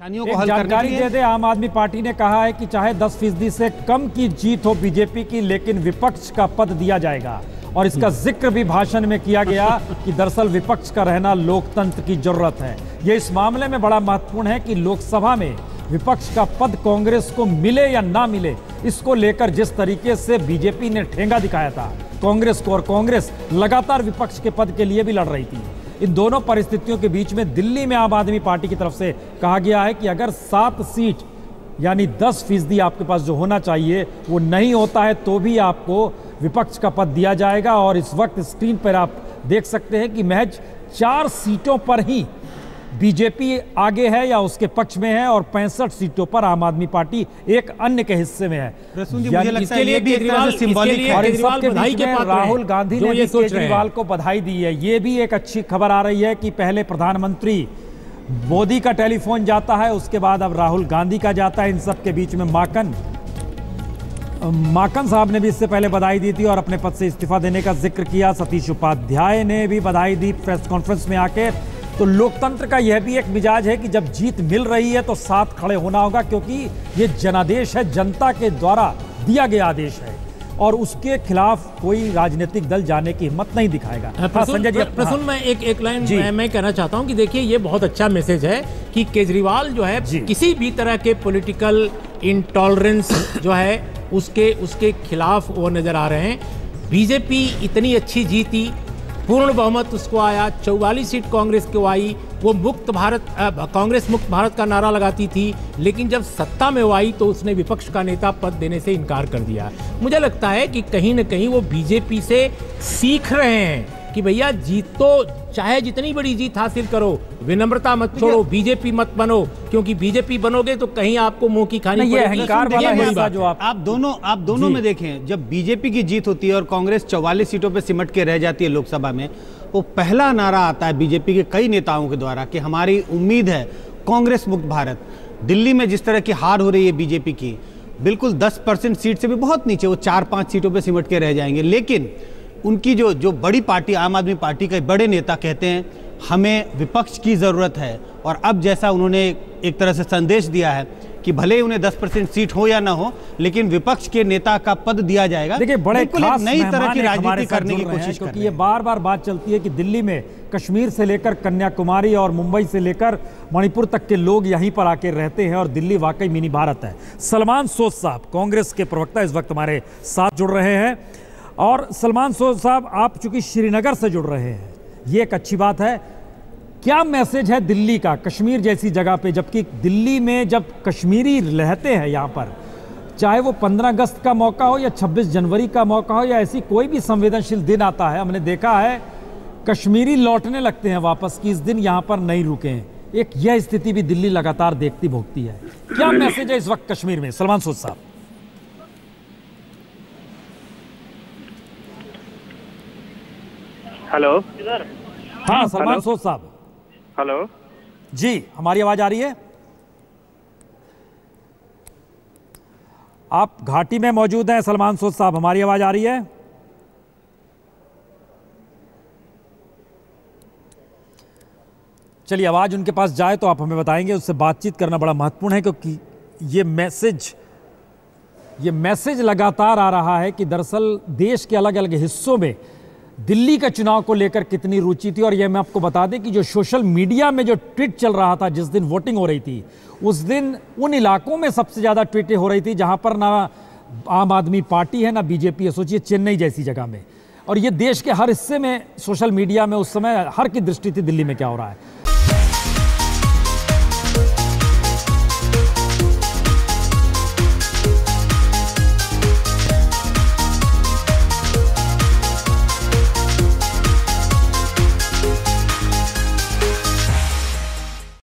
एक जानकारी दे दे, आम आदमी पार्टी ने कहा है कि चाहे 10% से कम की जीत हो बीजेपी की, लेकिन विपक्ष का पद दिया जाएगा। और इसका जिक्र भी भाषण में किया गया कि दरअसल विपक्ष का रहना लोकतंत्र की जरूरत है। यह इस मामले में बड़ा महत्वपूर्ण है कि लोकसभा में विपक्ष का पद कांग्रेस को मिले या ना मिले, इसको लेकर जिस तरीके से बीजेपी ने ठेंगा दिखाया था कांग्रेस को, और कांग्रेस लगातार विपक्ष के पद के लिए भी लड़ रही थी, इन दोनों परिस्थितियों के बीच में दिल्ली में आम आदमी पार्टी की तरफ से कहा गया है कि अगर 7 सीट यानी 10% आपके पास जो होना चाहिए वो नहीं होता है तो भी आपको विपक्ष का पद दिया जाएगा। और इस वक्त स्क्रीन पर आप देख सकते हैं कि महज 4 सीटों पर ही बीजेपी आगे है या उसके पक्ष में है, और 65 सीटों पर आम आदमी पार्टी एक अन्य के हिस्से में है। इसके लिए केजरीवाल सिंबॉलिक है। और इन सबके बीच में राहुल गांधी ने भी केजरीवाल को बधाई दी है। ये भी एक अच्छी खबर आ रही है कि पहले प्रधानमंत्री मोदी का टेलीफोन जाता है, उसके बाद अब राहुल गांधी का जाता है। इन सब के बीच में माकन साहब ने भी इससे पहले बधाई दी थी और अपने पद से इस्तीफा देने का जिक्र किया। सतीश उपाध्याय ने भी बधाई दी प्रेस कॉन्फ्रेंस में आके। तो लोकतंत्र का यह भी एक मिजाज है कि जब जीत मिल रही है तो साथ खड़े होना होगा, क्योंकि ये जनादेश है, जनता के द्वारा दिया गया आदेश है और उसके खिलाफ कोई राजनीतिक दल जाने की हिम्मत नहीं दिखाएगा। संजय जी, प्रसून मैं एक लाइन मैं कहना चाहता हूं कि देखिए ये बहुत अच्छा मैसेज है कि केजरीवाल जो है किसी भी तरह के पॉलिटिकल इंटॉलरेंस जो है उसके खिलाफ वो नजर आ रहे हैं। बीजेपी इतनी अच्छी जीती, पूर्ण बहुमत उसको आया, 44 सीट कांग्रेस को आई, वो कांग्रेस मुक्त भारत का नारा लगाती थी, लेकिन जब सत्ता में वो आई तो उसने विपक्ष का नेता पद देने से इनकार कर दिया। मुझे लगता है कि कहीं न कहीं वो बीजेपी से सीख रहे हैं कि भैया जीत तो चाहे जितनी बड़ी जीत हासिल करो, विनम्रता मत छोड़ो, बीजेपी मत बनो, क्योंकि बीजेपी बनोगे तो कहीं आपको मुंह की खानी पड़ेगी। आप दोनों में देखें, जब बीजेपी की जीत होती है और कांग्रेस 44 सीटों पर सिमट के रह जाती है लोकसभा में, वो पहला नारा आता है बीजेपी के कई नेताओं के द्वारा कि हमारी उम्मीद है कांग्रेस मुक्त भारत। दिल्ली में जिस तरह की हार हो रही है बीजेपी की, बिल्कुल 10% सीट से भी बहुत नीचे, वो 4-5 सीटों पर सिमट के रह जाएंगे। लेकिन उनकी जो बड़ी पार्टी आम आदमी पार्टी के बड़े नेता कहते हैं हमें विपक्ष की ज़रूरत है। और अब जैसा उन्होंने एक तरह से संदेश दिया है कि भले ही उन्हें 10% सीट हो या ना हो, लेकिन विपक्ष के नेता का पद दिया जाएगा। देखिए, बड़े खास नई तरह की राजनीति करने की कोशिश, क्योंकि ये बार बार बात चलती है कि दिल्ली में कश्मीर से लेकर कन्याकुमारी और मुंबई से लेकर मणिपुर तक के लोग यहीं पर आकर रहते हैं और दिल्ली वाकई मिनी भारत है। सलमान सोज साहब, कांग्रेस के प्रवक्ता, इस वक्त हमारे साथ जुड़ रहे हैं। और सलमान सोज साहब, आप चूंकि श्रीनगर से जुड़ रहे हैं, ये एक अच्छी बात है। क्या मैसेज है दिल्ली का कश्मीर जैसी जगह पे, जबकि दिल्ली में जब कश्मीरी रहते हैं यहाँ पर, चाहे वो 15 अगस्त का मौका हो या 26 जनवरी का मौका हो या ऐसी कोई भी संवेदनशील दिन आता है, हमने देखा है कश्मीरी लौटने लगते हैं वापस कि इस दिन यहाँ पर नहीं रुके हैं। एक यह स्थिति भी दिल्ली लगातार देखती भोगती है। क्या मैसेज है इस वक्त कश्मीर में, सलमान सोज साहब? हेलो, हाँ सलमान सोज साहब। हेलो जी, हमारी आवाज आ रही है? आप घाटी में मौजूद हैं सलमान सोज साहब, हमारी आवाज आ रही है? चलिए, आवाज उनके पास जाए तो आप हमें बताएंगे। उससे बातचीत करना बड़ा महत्वपूर्ण है, क्योंकि ये मैसेज लगातार आ रहा है कि दरअसल देश के अलग अलग हिस्सों में दिल्ली का चुनाव को लेकर कितनी रुचि थी। और यह मैं आपको बता दें कि जो सोशल मीडिया में जो ट्वीट चल रहा था जिस दिन वोटिंग हो रही थी, उस दिन उन इलाकों में सबसे ज़्यादा ट्वीटें हो रही थी जहां पर ना आम आदमी पार्टी है ना बीजेपी है। सोचिए, चेन्नई जैसी जगह में, और ये देश के हर हिस्से में सोशल मीडिया में उस समय हर की दृष्टि थी दिल्ली में क्या हो रहा है।